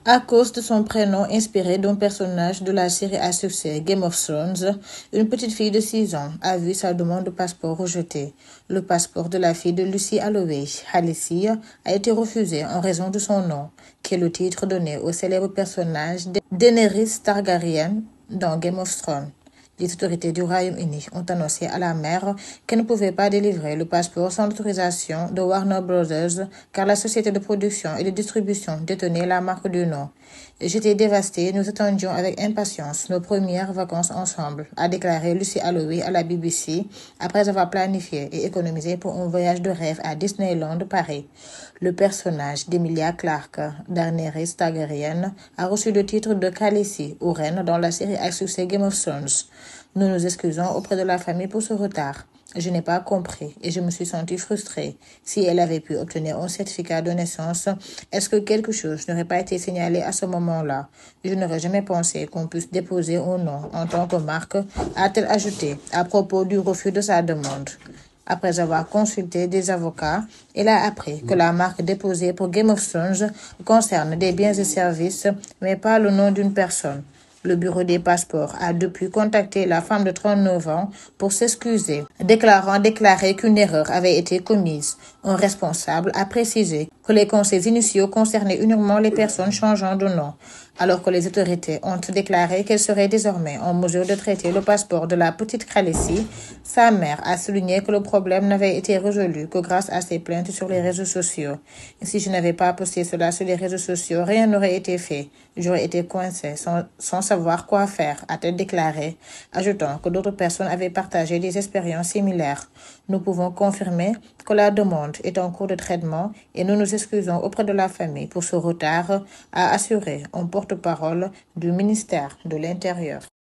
À cause de son prénom inspiré d'un personnage de la série à succès Game of Thrones, une petite fille de 6 ans a vu sa demande de passeport rejetée. Le passeport de la fille de Lucy Holloway, Khaleesi, a été refusé en raison de son nom, qui est le titre donné au célèbre personnage Daenerys Targaryen dans Game of Thrones. Les autorités du Royaume-Uni ont annoncé à la mère qu'elle ne pouvait pas délivrer le passeport sans l'autorisation de Warner Brothers car la société de production et de distribution détenait la marque du nom. J'étais dévastée, nous attendions avec impatience nos premières vacances ensemble, a déclaré Lucy Holloway à la BBC après avoir planifié et économisé pour un voyage de rêve à Disneyland Paris. Le personnage d'Emilia Clarke, Daenerys Targaryen, a reçu le titre de Khaleesi ou reine dans la série à succès Game of Thrones. Nous nous excusons auprès de la famille pour ce retard. Je n'ai pas compris et je me suis sentie frustrée. Si elle avait pu obtenir un certificat de naissance, est-ce que quelque chose n'aurait pas été signalé à ce moment-là? Je n'aurais jamais pensé qu'on puisse déposer un nom en tant que marque, a-t-elle ajouté à propos du refus de sa demande. Après avoir consulté des avocats, elle a appris que la marque déposée pour Game of Thrones concerne des biens et services, mais pas le nom d'une personne. Le bureau des passeports a depuis contacté la femme de 39 ans pour s'excuser, déclaré qu'une erreur avait été commise. Un responsable a précisé que les conseils initiaux concernaient uniquement les personnes changeant de nom, alors que les autorités ont déclaré qu'elles seraient désormais en mesure de traiter le passeport de la petite Khaleesi. Sa mère a souligné que le problème n'avait été résolu que grâce à ses plaintes sur les réseaux sociaux. Si je n'avais pas posté cela sur les réseaux sociaux, rien n'aurait été fait. J'aurais été coincée sans savoir quoi faire, a-t-elle déclaré, ajoutant que d'autres personnes avaient partagé des expériences similaires. Nous pouvons confirmer que la demande est en cours de traitement et nous nous excusons auprès de la famille pour ce retard, a assuré un porte-parole du ministère de l'Intérieur.